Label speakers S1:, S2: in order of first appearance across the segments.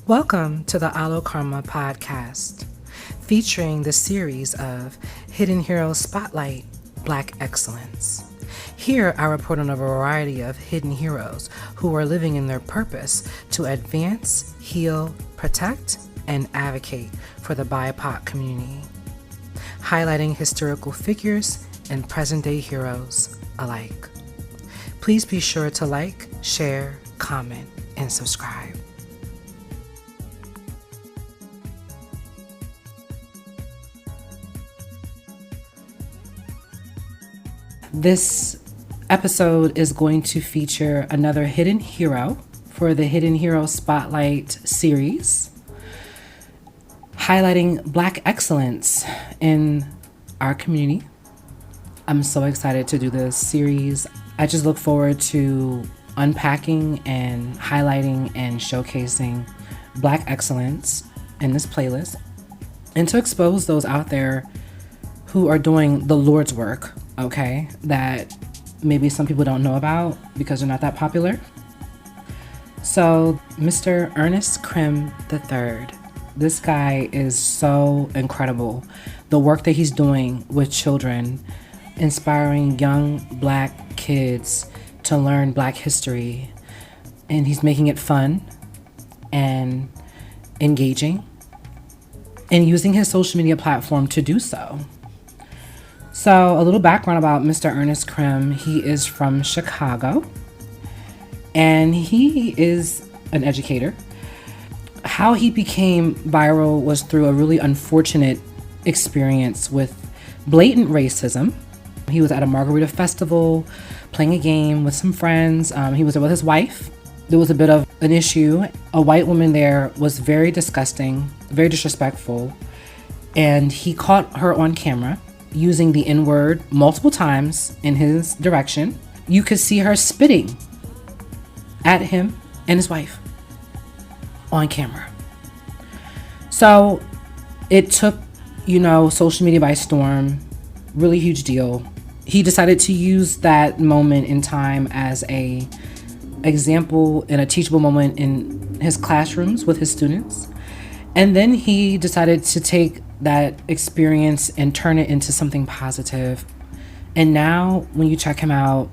S1: Welcome to the AloKarma podcast, featuring the series of Hidden Heroes Spotlight Black Excellence. Here I report on a variety of hidden heroes who are living in their purpose to advance, heal, protect, and advocate for the BIPOC community, highlighting historical figures and present-day heroes alike. Please be sure to like, share, comment, and subscribe. This episode is going to feature another hidden hero for the Hidden Hero Spotlight series, highlighting Black excellence in our community. I'm so excited to do this series. I just look forward to unpacking and highlighting and showcasing Black excellence in this playlist, and to expose those out there who are doing the Lord's work, okay, that maybe some people don't know about because they're not that popular. So Mr. Ernest Crim III, this guy is so incredible. The work that he's doing with children, inspiring young Black kids to learn Black history, and he's making it fun and engaging and using his social media platform to do so. So a little background about Mr. Ernest Crim. He is from Chicago, and he is an educator. How he became viral was through a really unfortunate experience with blatant racism. He was at a margarita festival playing a game with some friends. He was there with his wife. There was a bit of an issue. A white woman there was very disgusting, very disrespectful, and he caught her on camera using the N-word multiple times in his direction. You could see her spitting at him and his wife on camera. So it took, social media by storm, really huge deal. He decided to use that moment in time as a example and a teachable moment in his classrooms with his students. And then he decided to take that experience and turn it into something positive. And now when you check him out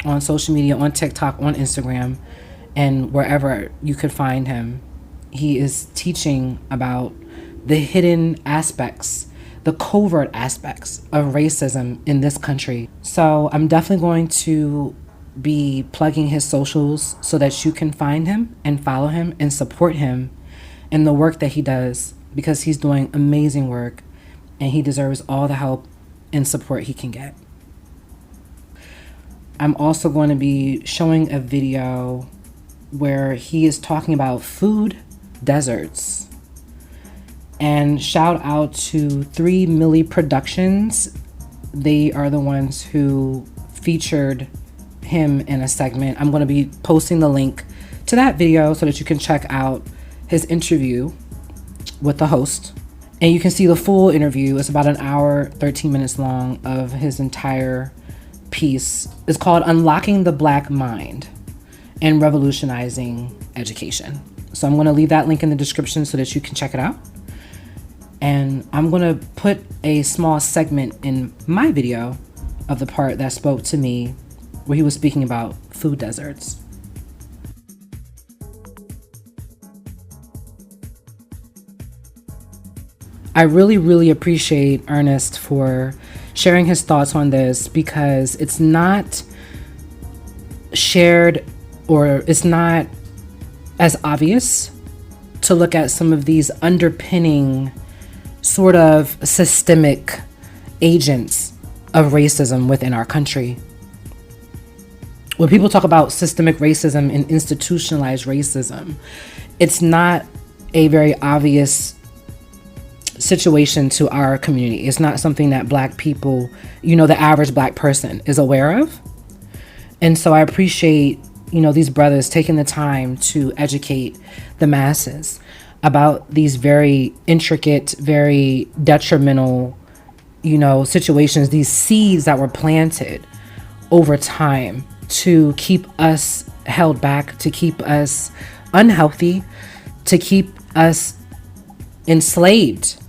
S1: on social media, on TikTok, on Instagram, and wherever you could find him, he is teaching about the hidden aspects, the covert aspects of racism in this country. So I'm definitely going to be plugging his socials so that you can find him and follow him and support him in the work that he does, because he's doing amazing work and he deserves all the help and support he can get. I'm also going to be showing a video where he is talking about food deserts. And shout out to 3 Milli Productions. They are the ones who featured him in a segment. I'm going to be posting the link to that video so that you can check out his interview with the host, and you can see the full interview. It's about an hour, 13 minutes long of his entire piece. It's called Unlocking the Black Mind and Revolutionizing Education. So I'm going to leave that link in the description so that you can check it out. And I'm going to put a small segment in my video of the part that spoke to me where he was speaking about food deserts. I really, really appreciate Ernest for sharing his thoughts on this, because it's not shared, or it's not as obvious to look at some of these underpinning sort of systemic agents of racism within our country. When people talk about systemic racism and institutionalized racism, it's not a very obvious situation to our community. It's not something that Black people, the average Black person is aware of. And so I appreciate, these brothers taking the time to educate the masses about these very intricate, very detrimental, situations, these seeds that were planted over time to keep us held back, to keep us unhealthy, to keep us enslaved.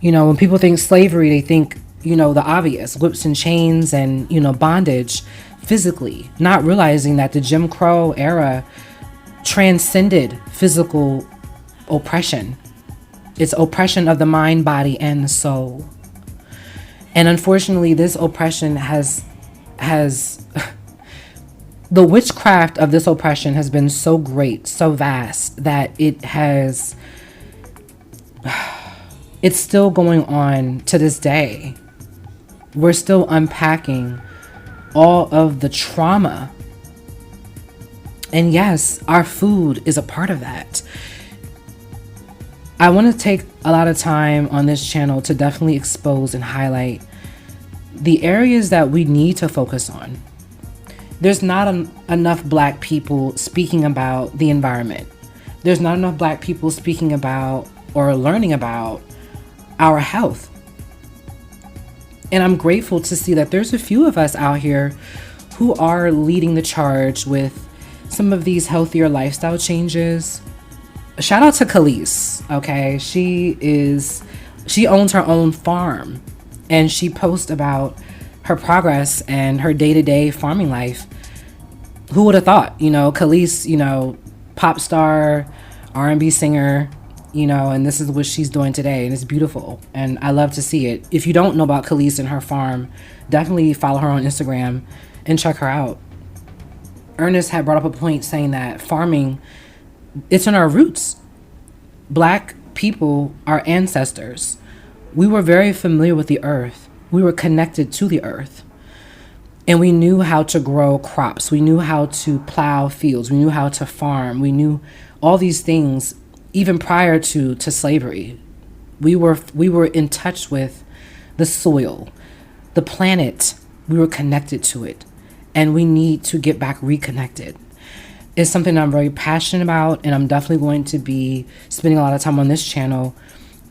S1: When people think slavery, they think, the obvious, whips and chains and, bondage physically, not realizing that the Jim Crow era transcended physical oppression. It's oppression of the mind, body, and the soul. And unfortunately, this oppression has the witchcraft of this oppression has been so great, so vast, that it's still going on to this day. We're still unpacking all of the trauma. And yes, our food is a part of that. I want to take a lot of time on this channel to definitely expose and highlight the areas that we need to focus on. There's not enough Black people speaking about the environment. There's not enough Black people speaking about or learning about our health. And I'm grateful to see that there's a few of us out here who are leading the charge with some of these healthier lifestyle changes. Shout out to Khalees, okay? She owns her own farm, and she posts about her progress and her day-to-day farming life. Who would have thought? Khalees, pop star, R&B singer, and this is what she's doing today, and it's beautiful, and I love to see it. If you don't know about Khalees and her farm, definitely follow her on Instagram and check her out. Ernest had brought up a point saying that farming, it's in our roots. Black people, our ancestors, we were very familiar with the earth. We were connected to the earth. And we knew how to grow crops. We knew how to plow fields. We knew how to farm. We knew all these things even prior to slavery. We were in touch with the soil, the planet. We were connected to it. And we need to get back reconnected. It's something I'm very passionate about, and I'm definitely going to be spending a lot of time on this channel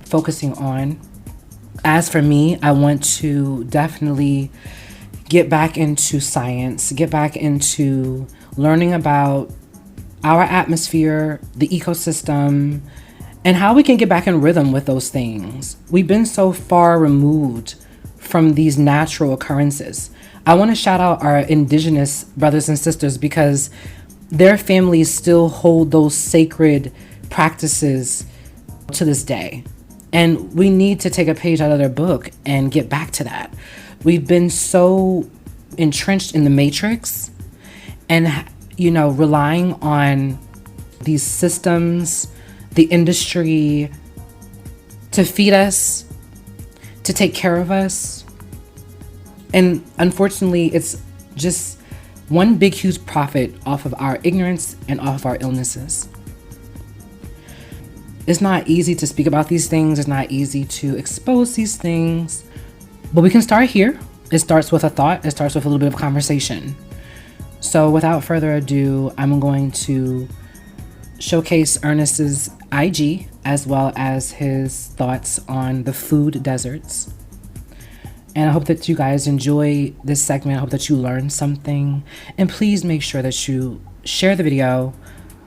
S1: focusing on. As for me, I want to definitely get back into science, get back into learning about our atmosphere, the ecosystem, and how we can get back in rhythm with those things. We've been so far removed from these natural occurrences. I want to shout out our indigenous brothers and sisters because their families still hold those sacred practices to this day. And we need to take a page out of their book and get back to that. We've been so entrenched in the matrix and, relying on these systems, the industry to feed us, to take care of us. And unfortunately, it's just one big, huge profit off of our ignorance and off of our illnesses. It's not easy to speak about these things. It's not easy to expose these things, but we can start here. It starts with a thought. It starts with a little bit of conversation. So without further ado, I'm going to showcase Ernest's IG as well as his thoughts on the food deserts. And I hope that you guys enjoy this segment. I hope that you learn something. And please make sure that you share the video,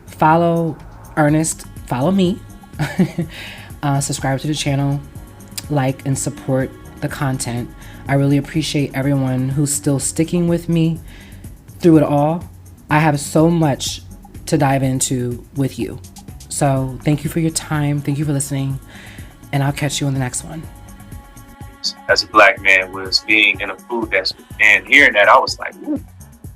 S1: follow Ernest, follow me, subscribe to the channel, like and support the content. I really appreciate everyone who's still sticking with me through it all. I have so much to dive into with you. So thank you for your time. Thank you for listening. And I'll catch you in the next one.
S2: As a Black man was being in a food desert, and hearing that, I was like, ooh,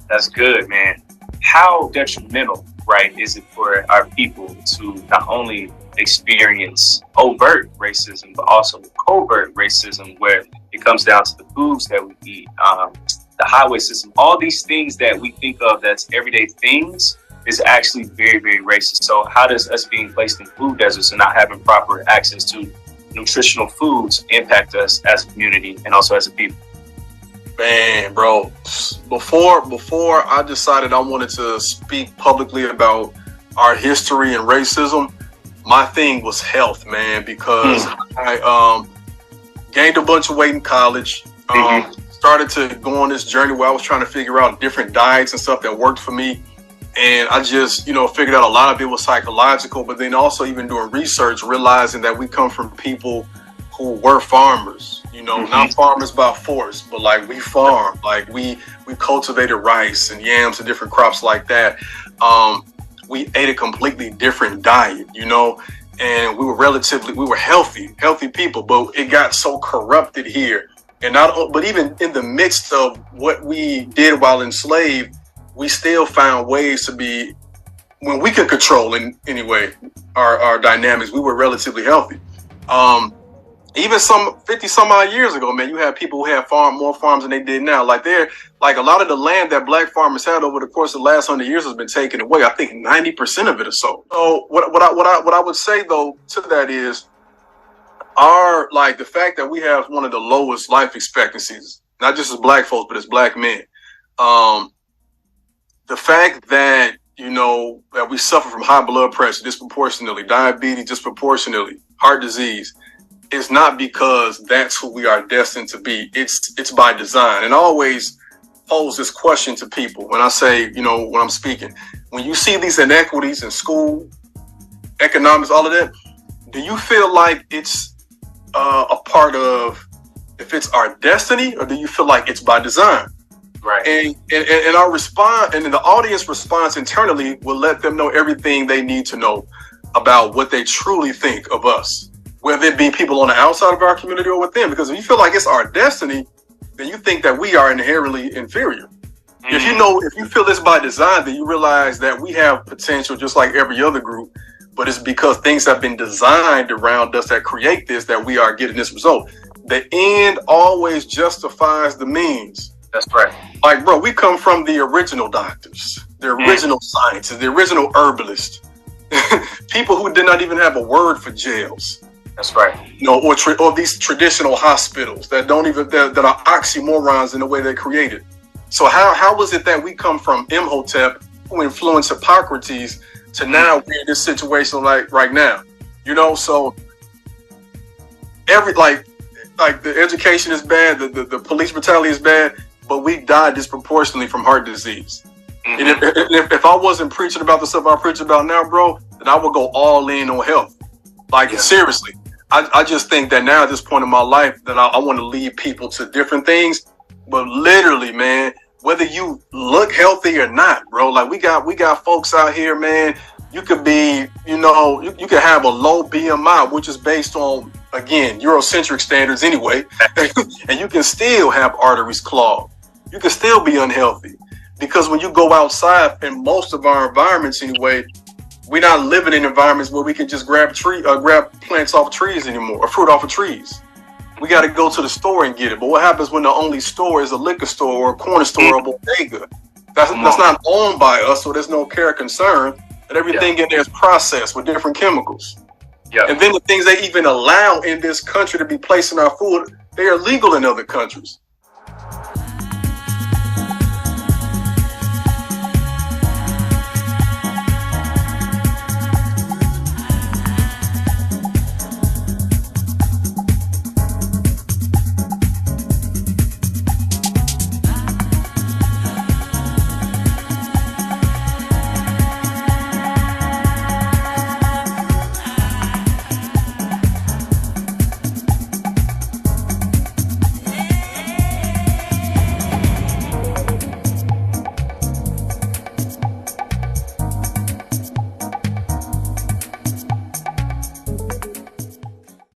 S2: that's good, man. How detrimental, right, is it for our people to not only experience overt racism, but also covert racism, where it comes down to the foods that we eat, the highway system, all these things that we think of that's everyday things is actually very, very racist. So how does us being placed in food deserts and not having proper access to nutritional foods impact us as a community and also as a people?
S3: Man, bro, before I decided I wanted to speak publicly about our history and racism, my thing was health, man, because I gained a bunch of weight in college, started to go on this journey where I was trying to figure out different diets and stuff that worked for me. And I just, figured out a lot of it was psychological, but then also even doing research, realizing that we come from people who were farmers, not farmers by force, but like we farm, like we cultivated rice and yams and different crops like that. We ate a completely different diet, and we were healthy people, but it got so corrupted here. And but even in the midst of what we did while enslaved, we still found ways to be, when we could control in any way our dynamics, we were relatively healthy. Even some 50 some odd years ago, man, you had people who had more farms than they did now. Like a lot of the land that black farmers had over the course of the last 100 years has been taken away. I think 90% of it or so. So what I would say though to that is the fact that we have one of the lowest life expectancies, not just as black folks, but as black men. The fact that, that we suffer from high blood pressure disproportionately, diabetes disproportionately, heart disease, is not because that's who we are destined to be. It's by design. And I always pose this question to people when I say, when I'm speaking, when you see these inequities in school, economics, all of that, do you feel like it's a part of, if it's our destiny, or do you feel like it's by design?
S2: Right.
S3: And our response, and then the audience response internally will let them know everything they need to know about what they truly think of us, whether it be people on the outside of our community or within. Because if you feel like it's our destiny, then you think that we are inherently inferior. Mm-hmm. If you feel this by design, then you realize that we have potential just like every other group, but it's because things have been designed around us that create this, that we are getting this result. The end always justifies the means.
S2: That's right.
S3: Like, bro, we come from the original doctors, the original scientists, the original herbalists, people who did not even have a word for jails.
S2: That's right.
S3: Or these traditional hospitals that that are oxymorons in the way they're created. So how was it that we come from Imhotep, who influenced Hippocrates, to now we're in this situation like right now? So the education is bad, the police brutality is bad, but we die disproportionately from heart disease. Mm-hmm. And if I wasn't preaching about the stuff I preach about now, bro, then I would go all in on health. Seriously. I just think that now at this point in my life that I want to lead people to different things. But literally, man, whether you look healthy or not, bro, like we got folks out here, man. You could be, you could have a low BMI, which is based on, again, Eurocentric standards anyway. And you can still have arteries clogged. You can still be unhealthy. Because when you go outside, in most of our environments anyway, we're not living in environments where we can just grab plants off of trees anymore, or fruit off of trees. We got to go to the store and get it. But what happens when the only store is a liquor store or a corner store or a bodega? That's not owned by us, so there's no care or concern. And everything in there is processed with different chemicals. Yeah. And then the things they even allow in this country to be placed in our food, they are legal in other countries.